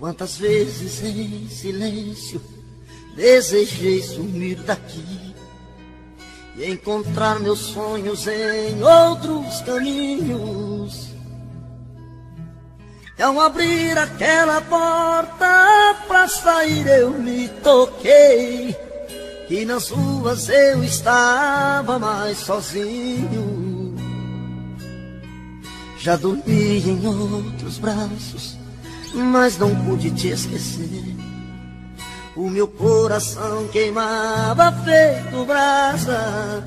Quantas vezes em silêncio desejei sumir daqui e encontrar meus sonhos em outros caminhos. E ao abrir aquela porta pra sair eu me toquei que nas ruas eu estava mais sozinho. Já dormi em outros braços, mas não pude te esquecer. O meu coração queimava feito brasa.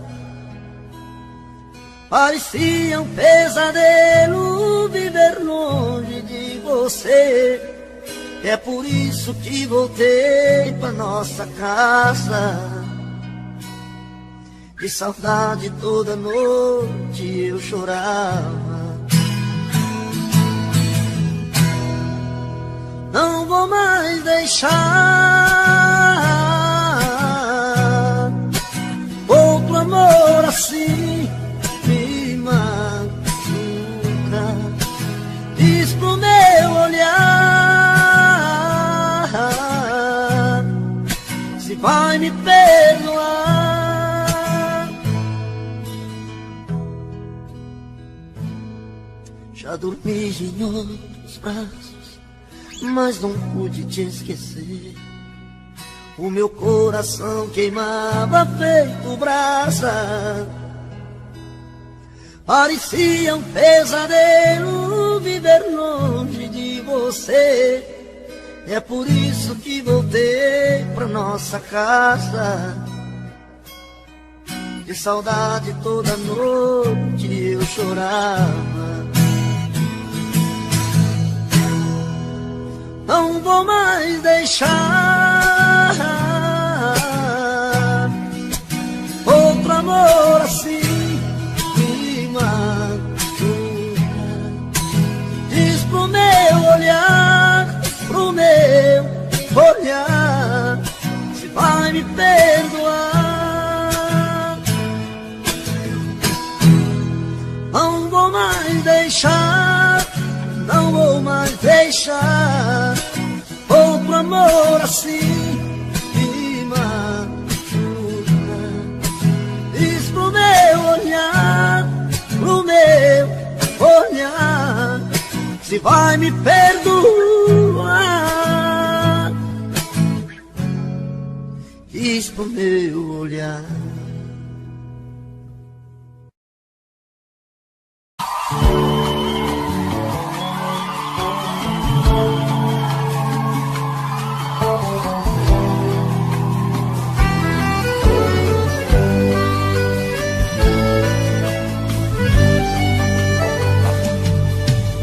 Parecia um pesadelo viver longe de você. É por isso que voltei pra nossa casa. De saudade toda noite eu chorava. Não vou mais deixar outro amor assim me machuca. Diz pro meu olhar se vai me perdoar. Já dormi em outros braços, mas não pude te esquecer. O meu coração queimava feito brasa. Parecia um pesadelo viver longe de você. É por isso que voltei pra nossa casa. De saudade toda noite eu chorava. Não vou mais deixar outro amor assim me machuca. Diz pro meu olhar se vai me perdoar. Não vou mais deixar, não vou mais deixar outro amor assim me machuca. Diz pro meu olhar se vai me perdoar. Diz pro meu olhar.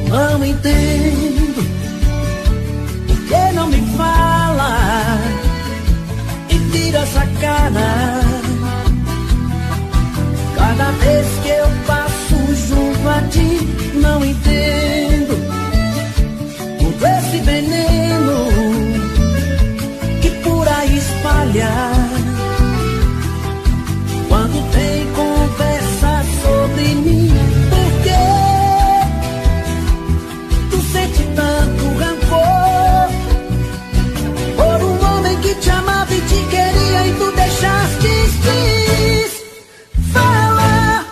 Não entendo por que não me fala e tira essa cara. Cada vez que eu passo junto a ti, não entendo todo esse veneno que por aí espalha. Quando tem conversa sobre mim, por quê? Sente tanto rancor por um homem que te amava e te queria e tu deixaste. Fala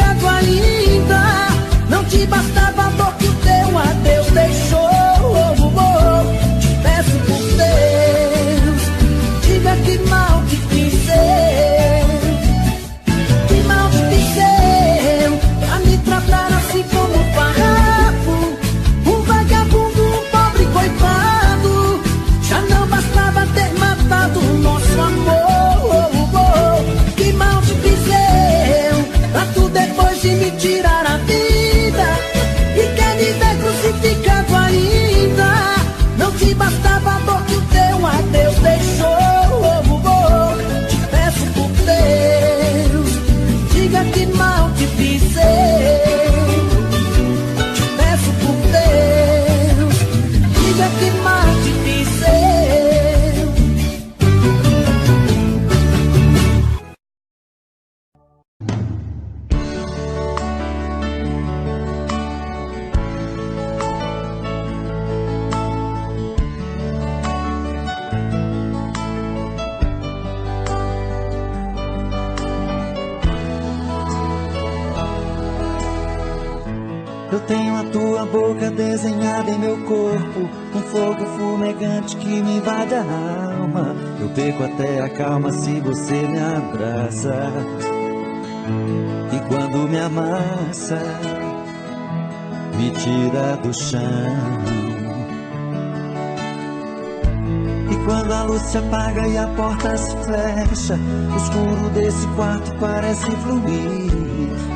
ficado ainda. Não te bastava a dor que o teu adeus deixou. Te peço por Deus, diga que mal te fiz eu. Que mal te fiz eu, pra me tratar assim como um farrapo, um vagabundo, um pobre coitado. Já não bastava ter matado o nosso amor. Que mal te fiz eu, pra tu depois de me tirar a vida e quer me ver crucificado ainda. Não te bastava a dor que o teu adeus deixou. Te peço por Deus, diga que mal te fiz eu. Te peço por Deus, diga que mal te fiz eu. Eu tenho a tua boca desenhada em meu corpo, um fogo fumegante que me invade a alma. Eu perco até a calma se você me abraça. E quando me amassa, me tira do chão. E quando a luz se apaga e a porta se fecha, o escuro desse quarto parece fluir.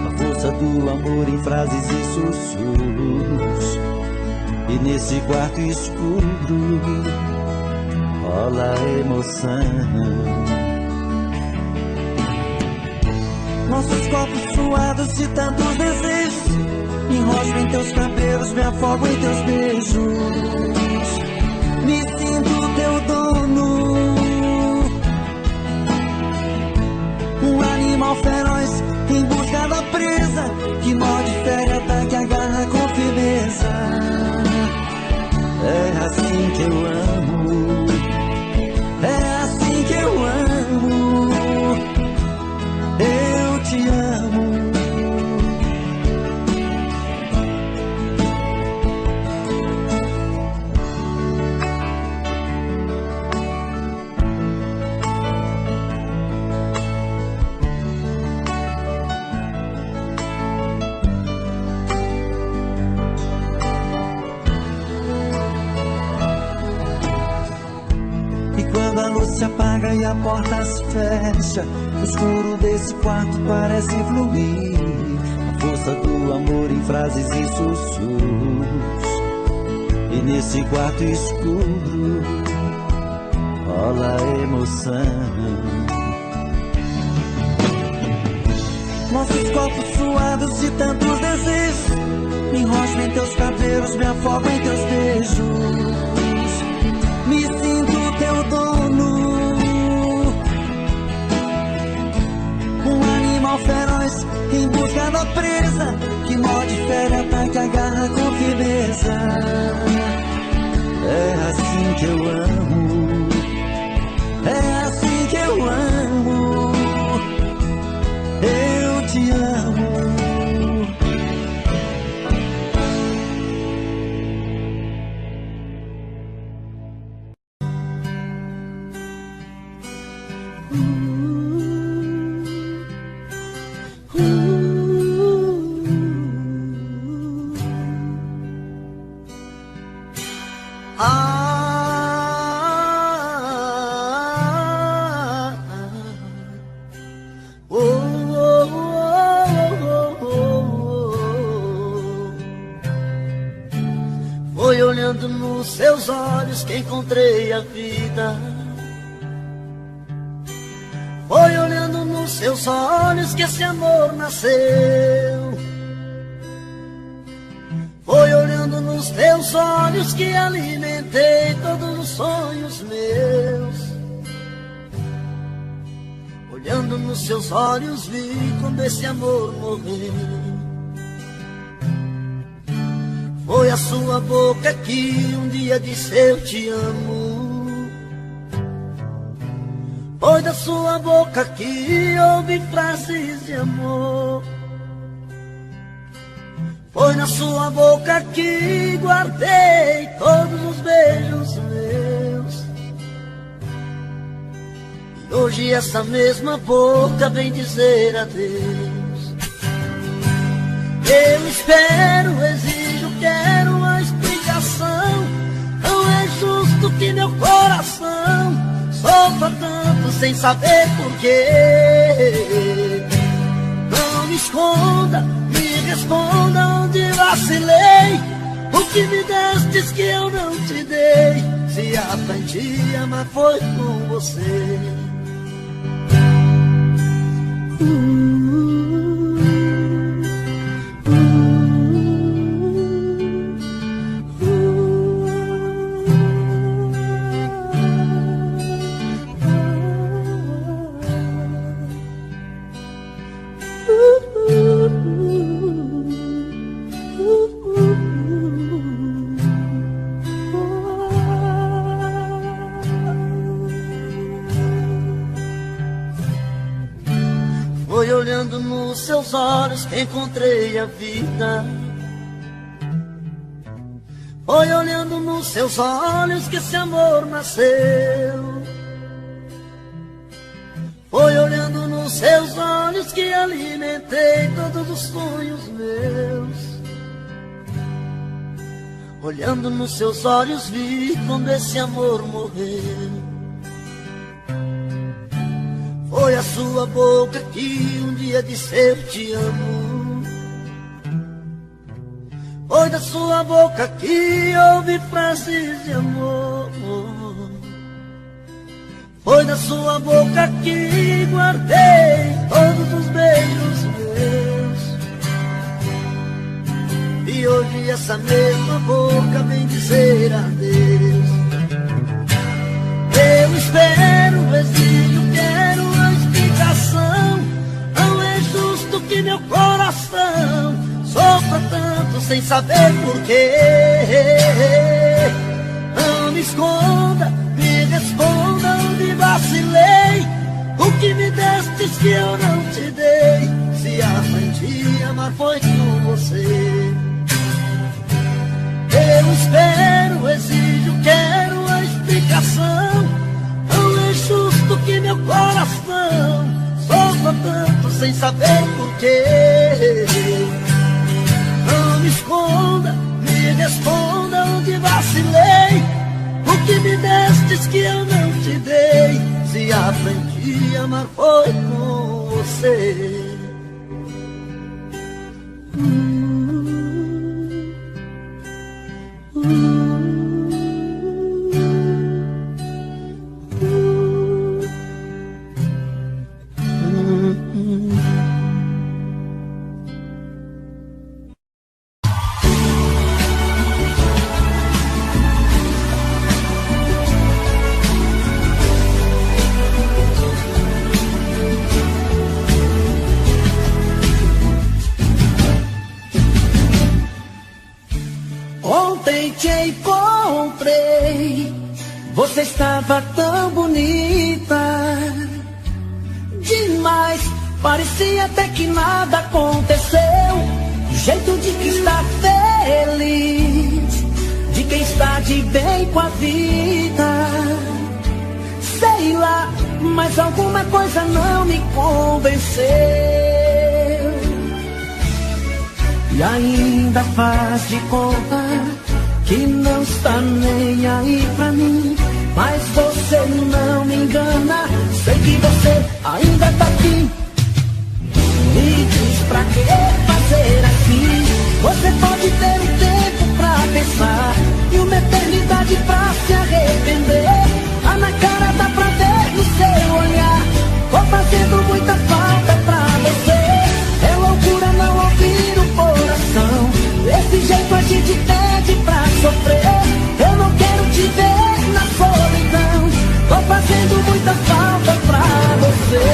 A força do amor em frases e sussurros. E nesse quarto escuro rola emoção. Nossos corpos suados de tantos desejos, me enrosco em teus cabelos, me afogo em teus beijos. Me sinto teu dono, um animal feroz em busca da presa, que morde, fere, ataque, agarra com firmeza. É assim que eu amo, é assim que eu amo. Eu te amo. Se apaga e a porta se fecha, o escuro desse quarto parece fluir. A força do amor em frases e sussurros. E nesse quarto escuro rola emoção. Nossos corpos suados de tantos desejos, me enrosco em teus cabelos, me afogo em teus beijos. Me sinto teu dono, um animal feroz em busca da presa, que morde, fere, ataque, agarra com firmeza. É assim que eu amo, é assim que eu amo. Eu te amo. Foi olhando nos seus olhos que encontrei a vida. Foi olhando nos seus olhos que esse amor nasceu. Foi olhando nos teus olhos que alimentei todos os sonhos meus. Olhando nos seus olhos vi quando esse amor morreu. Foi a sua boca que um dia disse eu te amo. Foi da sua boca que ouvi frases de amor. Foi na sua boca que guardei todos os beijos meus. E hoje essa mesma boca vem dizer adeus. Eu espero, exijo, quero uma explicação. Não é justo que meu coração sofra tanto sem saber porquê. Não me esconda, me responda onde vacilei. O que me destes que eu não te dei. Se aprendi a amar foi com você. Foi olhando nos seus olhos que encontrei a vida. Foi olhando nos seus olhos que esse amor nasceu. Foi olhando nos seus olhos que alimentei todos os sonhos meus. Olhando nos seus olhos vi quando esse amor morreu. Foi a sua boca que um dia disse eu te amo. Foi da sua boca que ouvi frases de amor. Foi da sua boca que guardei todos os beijos meus. E hoje essa mesma boca vem dizer adeus. Eu espero, exijo, quero uma explicação. Não é justo que meu coração sofra tanto sem saber porquê. Não me esconda, me responda onde vacilei. O que me destes que eu não te dei. Se aprendi a amar foi com você. Eu espero, exijo, quero a explicação. Não é justo que meu coração sofra tanto sem saber porquê. Não me esconda, me responda onde vacilei. O que me destes que eu não te dei. Se aprendi a amar foi com você. Ontem te encontrei, você estava tão bonita demais, parecia até que nada aconteceu. Do jeito de que está feliz, de quem está de bem com a vida. Sei lá, mas alguma coisa não me convenceu. E ainda faz de conta que não está nem aí pra mim. Mas você não me engana, sei que você ainda tá aqui. Me diz pra que fazer assim? Você pode ter um tempo pra pensar e uma eternidade pra se arrepender. Tá na cara, dá pra ver no seu olhar. Tô fazendo muita falta pra você. É loucura não ouvir o coração. Desse jeito a gente pede pra sofrer. Eu não quero te ver na solidão. Tô fazendo muita falta pra você.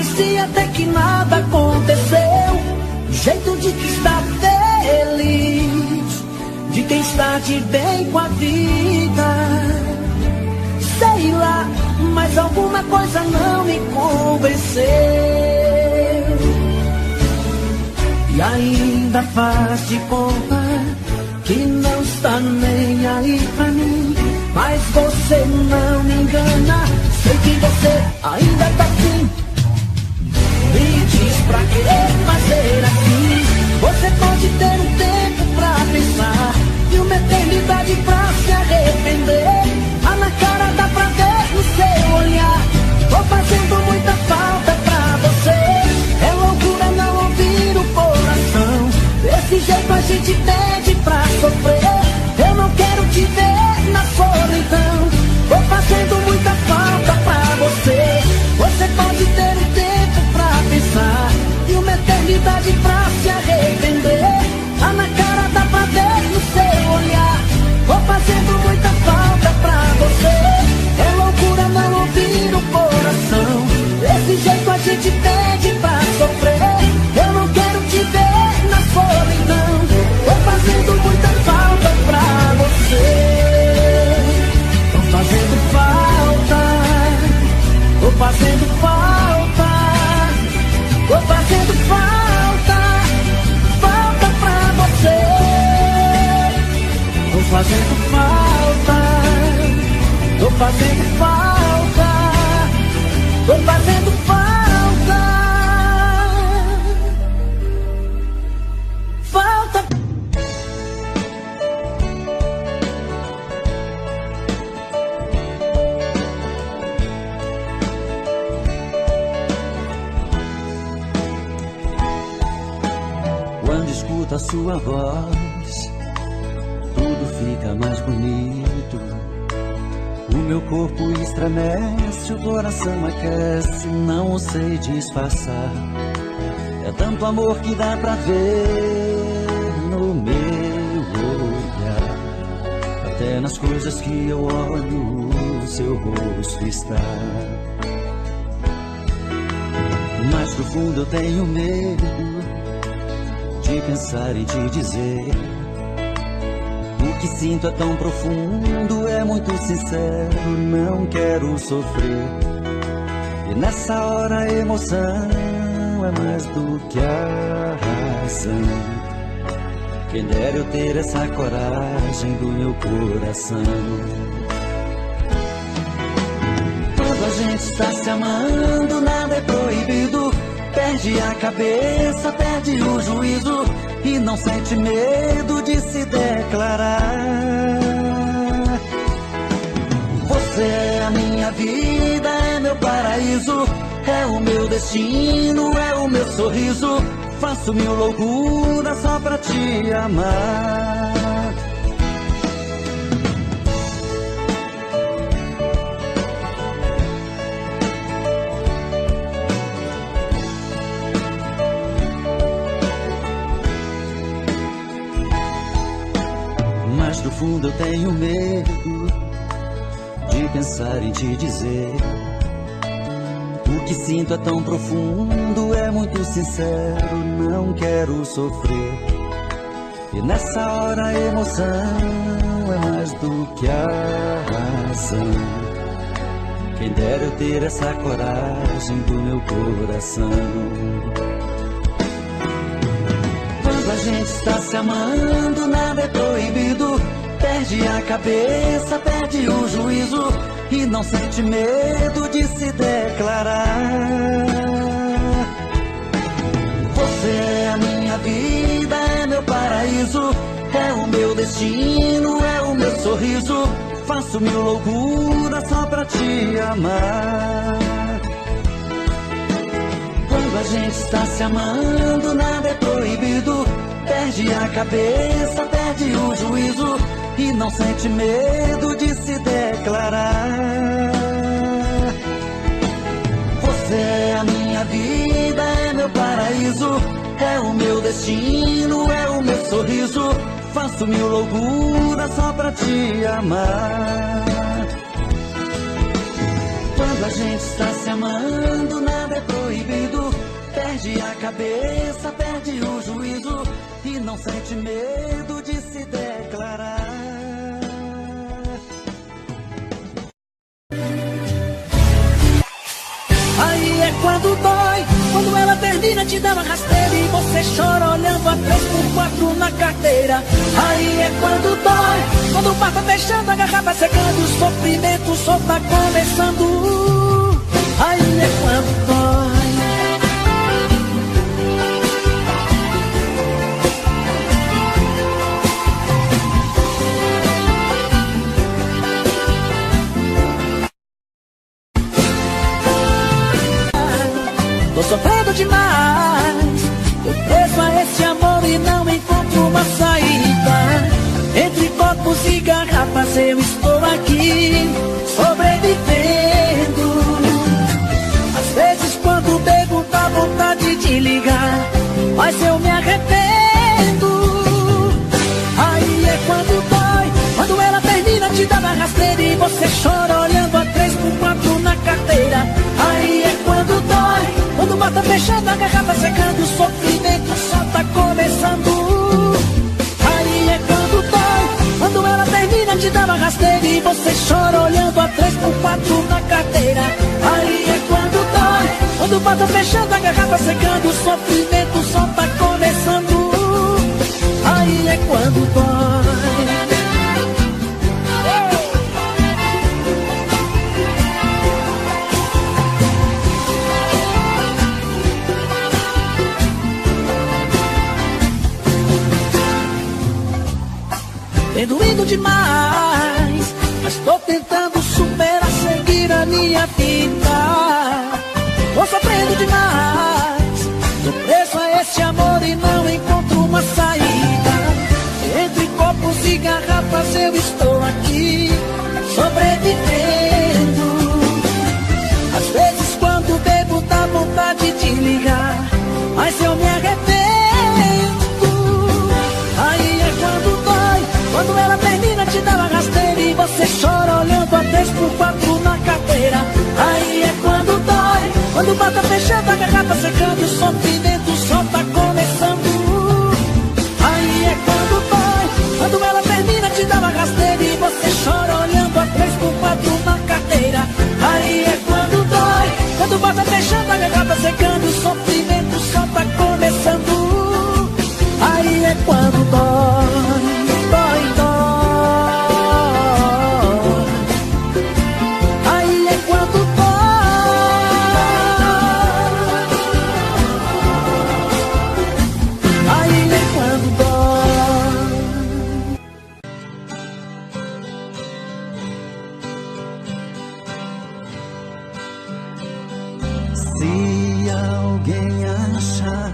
parecia até que nada aconteceu. Jeito de que está feliz, de quem está de bem com a vida. Sei lá, mas alguma coisa não me convenceu. E ainda faz de conta que não está nem aí pra mim. Mas você não me engana, sei que você ainda tá afim. Me diz pra que fazer assim? Você pode ter um tempo pra pensar e uma eternidade pra se arrepender. Ah, na cara dá pra ver no seu olhar. Tô fazendo muita falta pra você. É loucura não ouvir o coração. Desse jeito a gente pede pra sofrer. Eu não quero te ver na solidão. Tô fazendo muita falta pra você. Você pode ter um tempo pra pensar e uma eternidade pra se arrepender. Ah, na cara dá pra ver no seu olhar. Tô fazendo muita falta pra você. É loucura não ouvir o coração. Desse jeito a gente pede pra sofrer. Eu não quero te ver na solidão. Tô fazendo muita falta pra você. Tô fazendo falta. Tô fazendo falta. Tô fazendo falta. Falta pra você. Tô fazendo falta. Tô fazendo falta. Tô fazendo falta. Falta. Quando escuto a sua voz, tudo fica mais bonito. O meu corpo estremece, o coração aquece, não o sei disfarçar. É tanto amor que dá pra ver no meu olhar. Até nas coisas que eu olho, o seu rosto está. Mas no fundo eu tenho medo de pensar em te dizer. O que sinto é tão profundo, é muito sincero, não quero sofrer. E nessa hora a emoção é mais do que a razão. Quem dera eu ter essa coragem do meu coração. Quando a gente está se amando, nada é proibido. Perde a cabeça, perde o juízo e não sente medo de se declarar. Você é a minha vida, é meu paraíso, é o meu destino, é o meu sorriso. Faço mil loucuras só pra te amar. Mas no fundo eu tenho medo de pensar em te dizer. O que sinto é tão profundo, é muito sincero, não quero sofrer. E nessa hora a emoção é mais do que a razão. Quem dera eu ter essa coragem do meu coração. Quando a gente está se amando, nada é proibido. Perde a cabeça, perde o juízo e não sente medo de se declarar. Você é a minha vida, é meu paraíso, é o meu destino, é o meu sorriso. Faço mil loucuras só pra te amar. Quando a gente está se amando, nada é proibido. Perde a cabeça, perde o juízo e não sente medo de se declarar. Você é a minha vida, é meu paraíso, é o meu destino, é o meu sorriso. Faço mil loucuras só pra te amar. Quando a gente está se amando, nada é proibido. Perde a cabeça, perde o juízo e não sente medo de se declarar. Aí é quando dói, quando ela termina te dá uma rasteira e você chora olhando a 3x4 na carteira. Aí é quando dói, quando o bar tá fechando, a garrafa secando, o sofrimento só tá começando. Aí é quando dói. Tô sofrendo demais, tô preso a esse amor e não encontro uma saída. Entre copos e garrafas eu estou aqui, sobrevivendo. Às vezes quando bebo dá vontade de ligar, mas eu me arrependo. Aí é quando dói, quando ela termina te dá uma rasteira e você chora olhando a 3x4 na carteira. Aí é quando dói, quando o mar tá fechando, a garrafa secando, o sofrimento só tá começando. Aí é quando dói, quando ela termina te dá uma rasteira e você chora olhando a 3x4 na carteira. Aí é quando dói, quando o mar tá fechando, a garrafa secando, o sofrimento só tá começando. Aí é quando dói. Tem doído demais, mas tô tentando superar, seguir a minha vida. Tô sofrendo demais, tô preso a esse amor e não encontro uma saída. Entre copos e garrafas eu estou aqui, sobrevivendo. Às vezes quando bebo dá vontade de ligar, mas eu me arrependo. Aí é quando dói, quando ela termina te dá uma rasteira e você chora olhando a 3x4 na carteira. Aí é quando dói, quando o bar tá fechando, a garrafa secando, o sofrimento só tá começando. Aí é quando dói, quando ela termina te dá uma rasteira e você chora olhando a 3x4 na carteira. Aí é quando dói, quando o bar tá fechando, a garrafa secando, o sofrimento só tá começando. Aí é quando dói. Dói, dói. Aí é quando dói. Aí é quando dói. Se alguém achar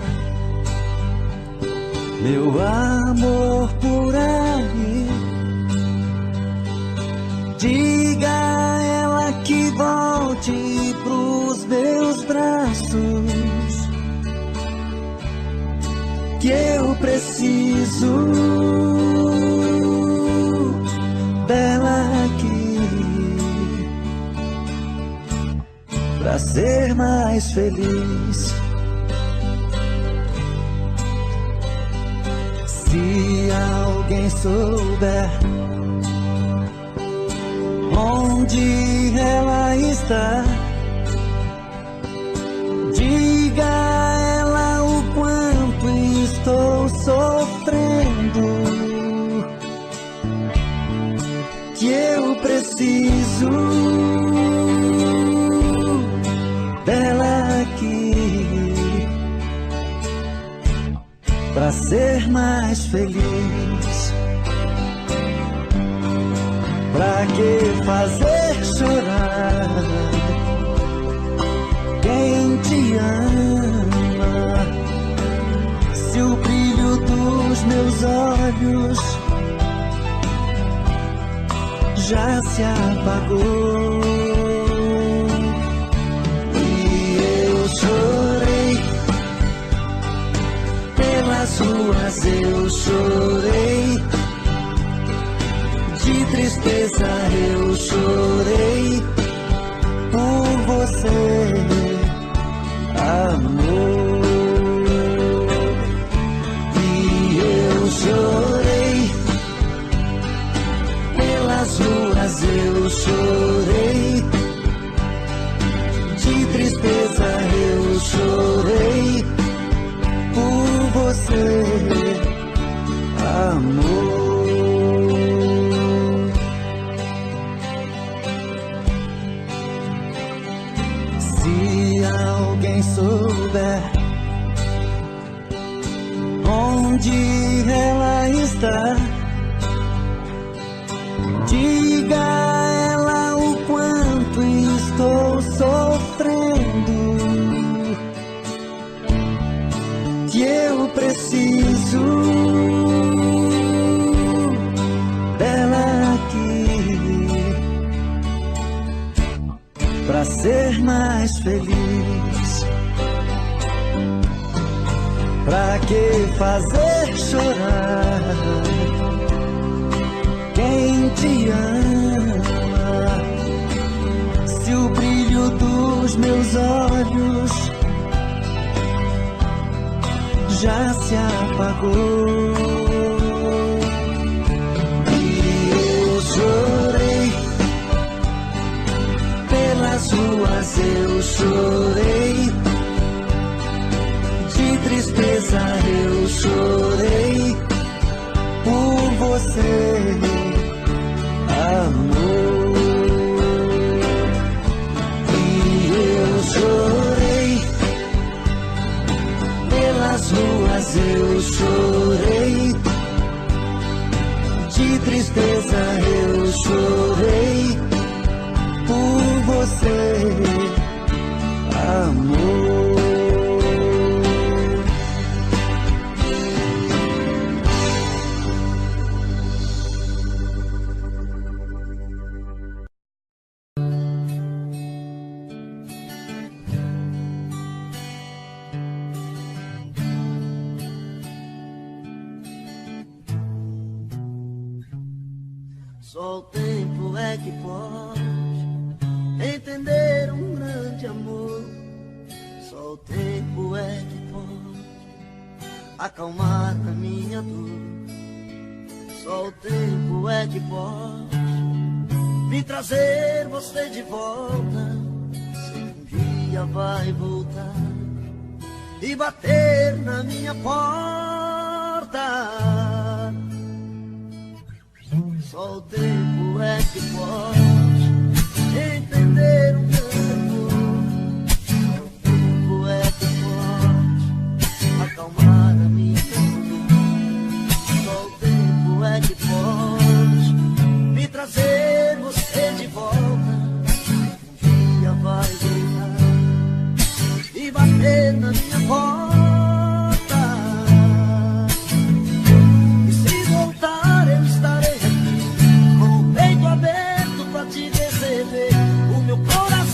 meu amor por aí, diga a ela que volte pros meus braços, que eu preciso dela aqui pra ser mais feliz. Se alguém souber onde ela está, diga a ela o quanto estou sofrendo, que eu preciso dela aqui pra ser mais feliz. Pra que fazer chorar quem te ama, se o brilho dos meus olhos já se apagou? E eu chorei pelas ruas, eu chorei de tristeza, eu chorei por onde ela está. Diga a ela o quanto estou sofrendo, que eu preciso dela aqui pra ser mais feliz. Pra que fazer chorar quem te ama, se o brilho dos meus olhos já se apagou? E eu chorei pelas ruas, eu chorei de tristeza, eu chorei por você, amor. E eu chorei pelas ruas, eu chorei de tristeza, eu chorei por você, amor. Só o tempo é que pode entender um grande amor. Só o tempo é que pode acalmar a minha dor. Só o tempo é que pode me trazer você de volta. Se um dia vai voltar e bater na minha porta. Só o tempo é que pode entender um grande amor. Só o tempo é que pode acalmar a minha dor. Só o tempo é que pode me trazer você de volta. Um dia vai voltar e bater na minha porta. E se voltar eu estarei te receber. O meu coração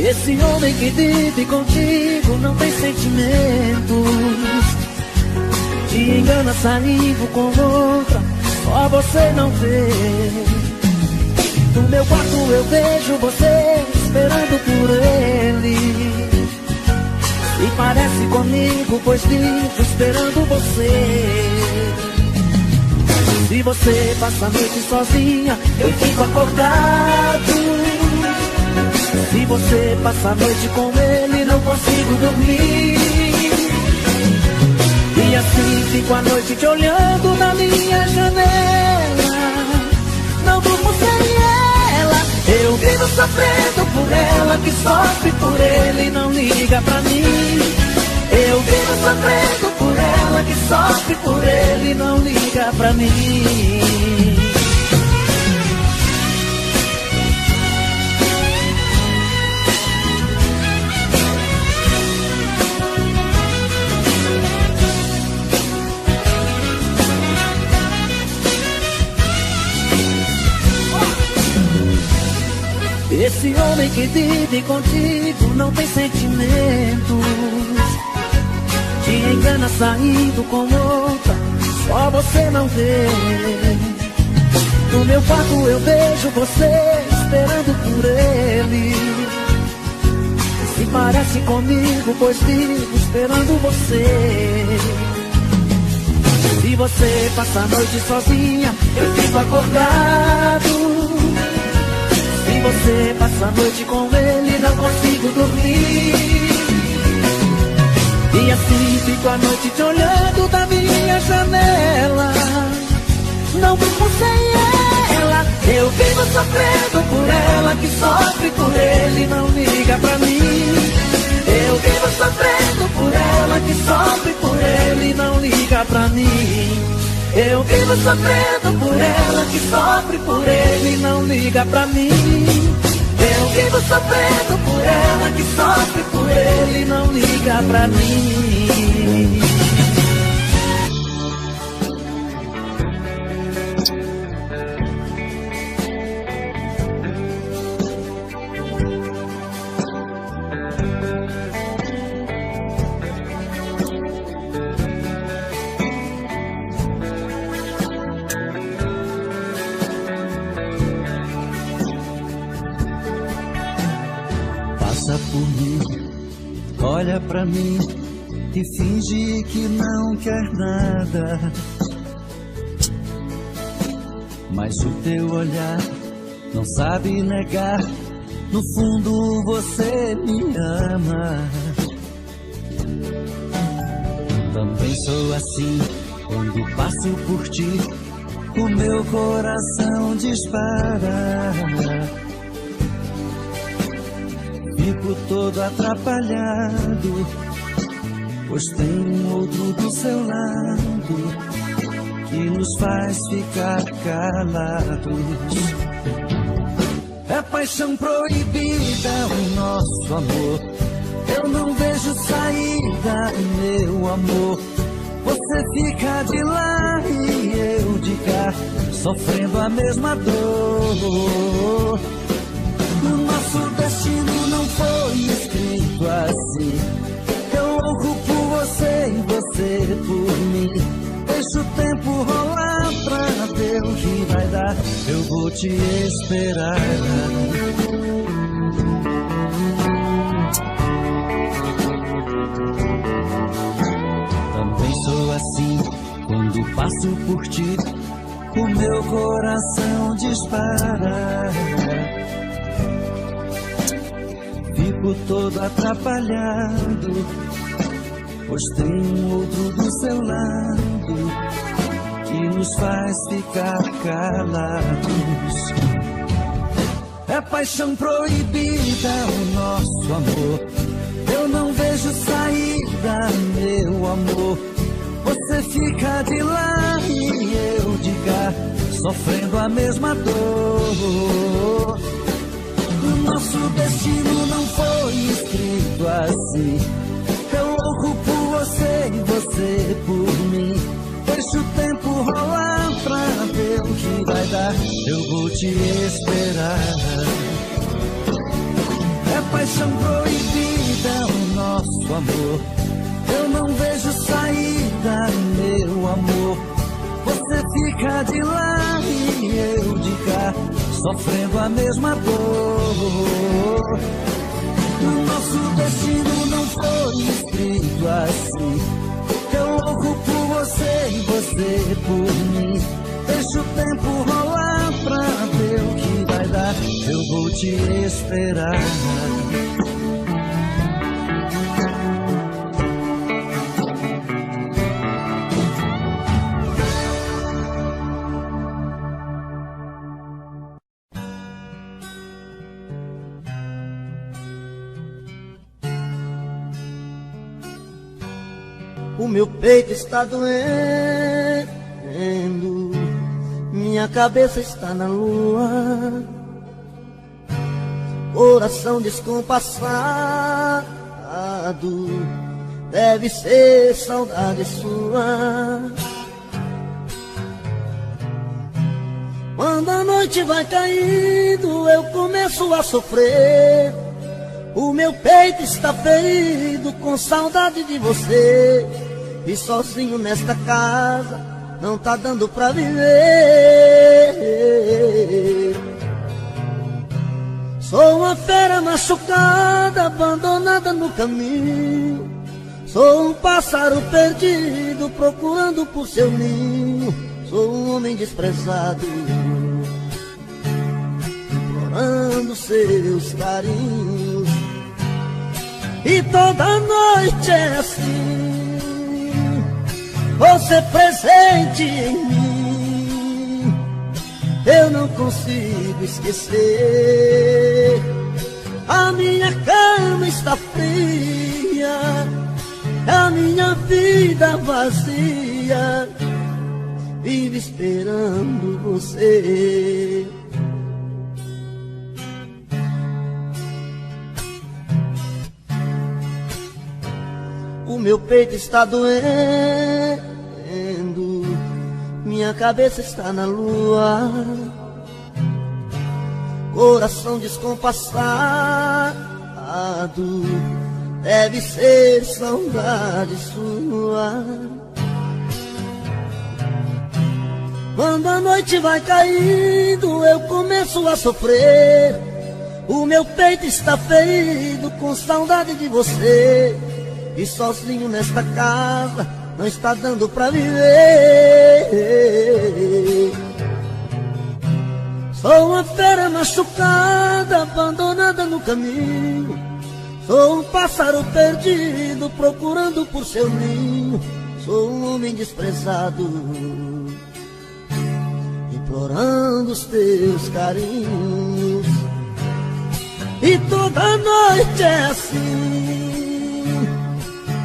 Esse homem que vive contigo não tem sentimentos, te engana saindo com outra, só você não vê. No meu quarto eu vejo você esperando por ele, e parece comigo, pois vivo esperando você. Se você passa a noite sozinha, eu fico acordado. Se você passa a noite com ele, não consigo dormir. E assim fico a noite te olhando na minha janela. Não durmo sem ela. Eu vivo sofrendo por ela, que sofre por ele e não liga pra mim. Eu vivo sofrendo por ela, que sofre por ele e não liga pra mim. Esse homem que vive contigo não tem sentimentos, te engana saindo com outra, só você não vê. No meu quarto eu vejo você esperando por ele, se parece comigo, pois vivo esperando você. Se você passa a noite sozinha, eu fico acordado. Se você passa a noite com ele, não consigo dormir. E assim fico a noite te olhando da minha janela. Não durmo sem ela. Eu vivo sofrendo por ela, que sofre por ele, não liga pra mim. Eu vivo sofrendo por ela, que sofre por ele, não liga pra mim. Eu vivo sofrendo por ela, que sofre por ele, não liga pra mim. Eu vivo sofrendo por ela, que sofre por ele, não liga pra mim. Por mim, olha pra mim e finge que não quer nada, mas o teu olhar não sabe negar, no fundo você me ama. Também sou assim, quando passo por ti, o meu coração dispara. Fico todo atrapalhado, pois tem um outro do seu lado que nos faz ficar calados. É paixão proibida o nosso amor, eu não vejo saída, meu amor. Você fica de lá e eu de cá, sofrendo a mesma dor. O nosso destino não foi escrito assim. Eu louco por você e você por mim. Deixa o tempo rolar pra ver o que vai dar. Eu vou te esperar. Também sou assim, quando passo por ti, o meu coração dispara. Fico todo atrapalhado, pois tem um outro do seu lado que nos faz ficar calados. É paixão proibida o nosso amor, eu não vejo saída, meu amor. Você fica de lá e eu de cá, sofrendo a mesma dor. O nosso destino não foi escrito assim. Eu louco por você e você por mim. Deixa o tempo rolar pra ver o que vai dar. Eu vou te esperar. É paixão proibida, o nosso amor. Eu não vejo saída, meu amor. Você fica de lá e eu de cá, sofrendo a mesma dor. O nosso destino não foi escrito assim. Eu louco por você e você por mim. Deixa o tempo rolar pra ver o que vai dar. Eu vou te esperar. O meu peito está doendo, minha cabeça está na lua, coração descompassado, deve ser saudade sua. Quando a noite vai caindo, eu começo a sofrer. O meu peito está ferido com saudade de você. E sozinho nesta casa não tá dando pra viver. Sou uma fera machucada, abandonada no caminho. Sou um pássaro perdido, procurando por seu ninho. Sou um homem desprezado, implorando seus carinhos. E toda noite é assim, você presente em mim. Eu não consigo esquecer. A minha cama está fria, a minha vida vazia, vive esperando você. O meu peito está doendo, minha cabeça está na lua, coração descompassado, deve ser saudade sua. Quando a noite vai caindo, eu começo a sofrer. O meu peito está ferido com saudade de você. E sozinho nesta casa não está dando pra viver. Sou uma fera machucada, abandonada no caminho. Sou um pássaro perdido, procurando por seu ninho. Sou um homem desprezado, implorando os teus carinhos. E toda noite é assim,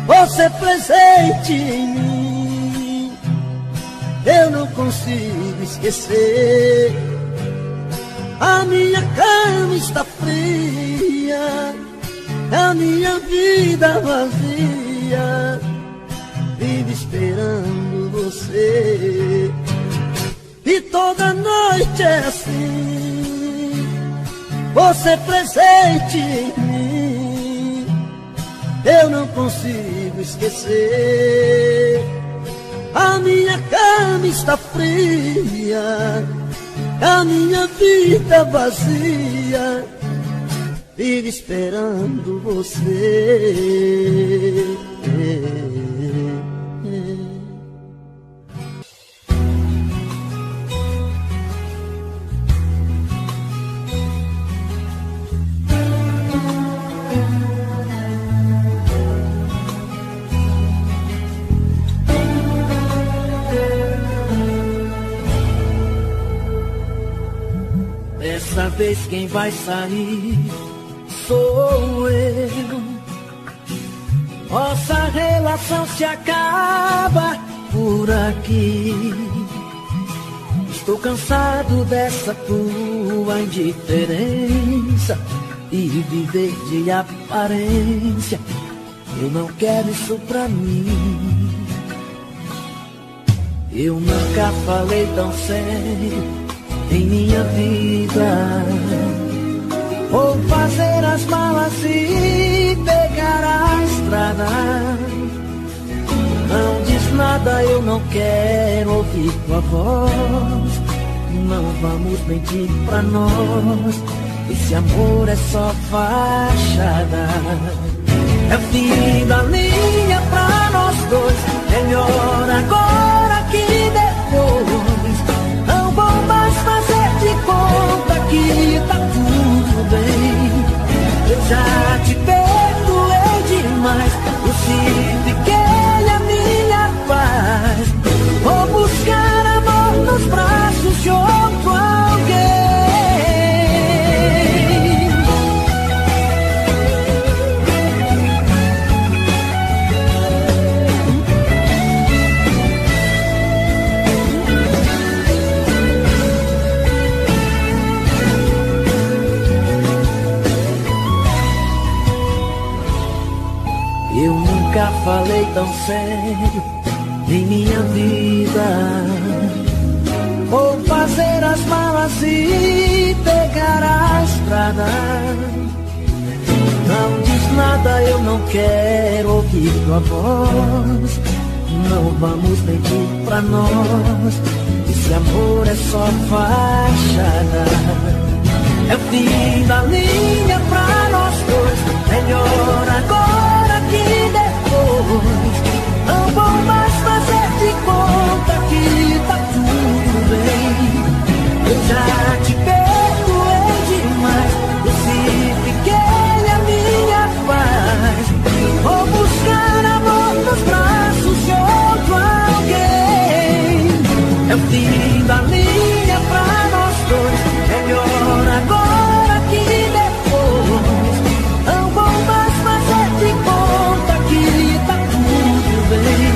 você presente em mim. Eu não consigo esquecer. A minha cama está fria, a minha vida vazia, vive esperando você. E toda noite é assim, você presente em mim. Eu não consigo esquecer. A minha cama está fria, a minha vida vazia, vive esperando você. Dessa vez quem vai sair sou eu. Nossa relação se acaba por aqui. Estou cansado dessa tua indiferença e viver de aparência. Eu não quero isso pra mim. Eu nunca falei tão sério em minha vida. Vou fazer as malas e pegar a estrada. Não diz nada, eu não quero ouvir tua voz. Não vamos mentir pra nós, esse amor é só fachada. É o fim da linha pra nós dois, melhor agora que depois. Não vou mais fazer de conta que tá tudo bem. Eu já te perdoei demais, crucifiquei a minha paz. Vou buscar amor nos braços de outro alguém. Eu nunca falei tão sério em minha vida. Vou fazer as malas e pegar a estrada. Não diz nada, eu não quero ouvir tua voz. Não vamos mentir pra nós, esse amor é só fachada. É o fim da linha pra nós dois, melhor agora que depois. Não vou mais fazer de conta que tá tudo bem. Eu já te perdoei demais, crucifiquei a minha paz. Vou buscar amor nos braços de outro alguém. É o fim da linha pra nós dois, melhor agora que depois. Não vou mais fazer de conta que tá tudo bem.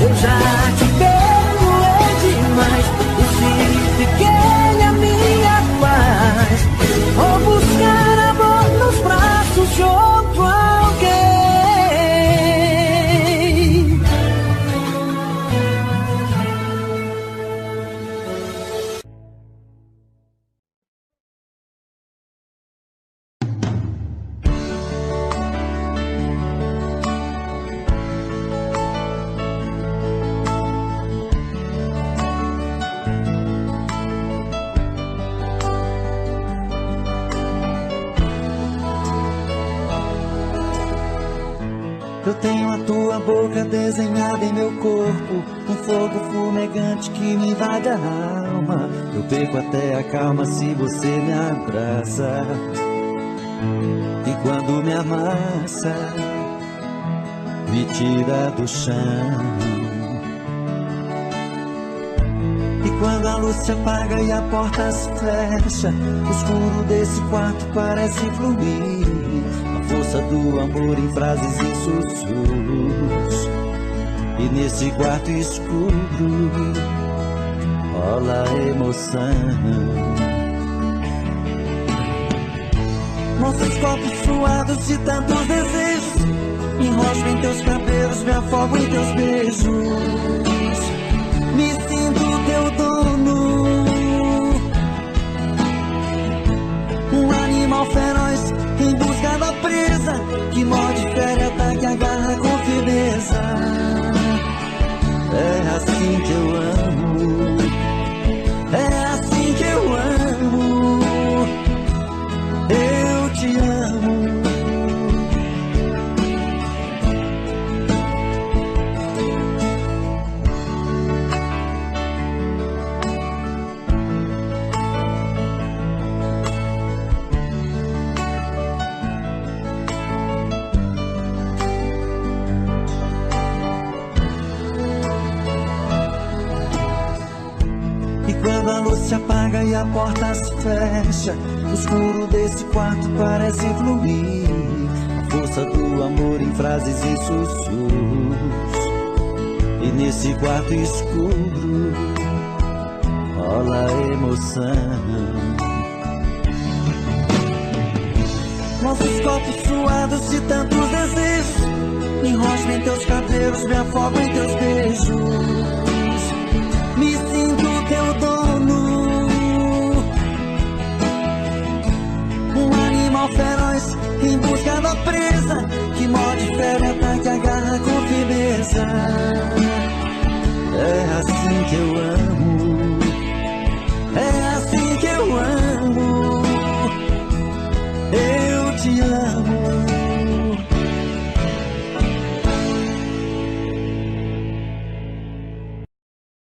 Eu já te perdoei demais, crucifiquei a minha paz. Vou buscar amor nos braços de outro alguém. Eu tenho a tua boca desenhada em meu corpo, um fogo fumegante que me invade a alma. Eu perco até a calma se você me abraça. E quando me amassa, me tira do chão. E quando a luz se apaga e a porta se fecha, o escuro desse quarto parece fluir. Força do amor em frases e sussurros. E nesse quarto escuro rola emoção. Nossos corpos suados de tantos desejos, enrosco em teus cabelos, me afogo em teus beijos. Me sinto teu dono, um animal feroz em busca da presa, que morde, fere, ataca, agarra com firmeza. É assim que eu amo, é assim que eu amo, eu te amo. Quando a luz se apaga e a porta se fecha, o escuro desse quarto parece fluir. A força do amor em frases e sussurros. E nesse quarto escuro rola emoção. Nossos corpos suados de tantos desejos, me enrosco em teus cabelos, me afogo em teus beijos. Me sinto teu dono, um animal feroz em busca da presa, que morde, fere, ataca, agarra com firmeza. É assim que eu amo.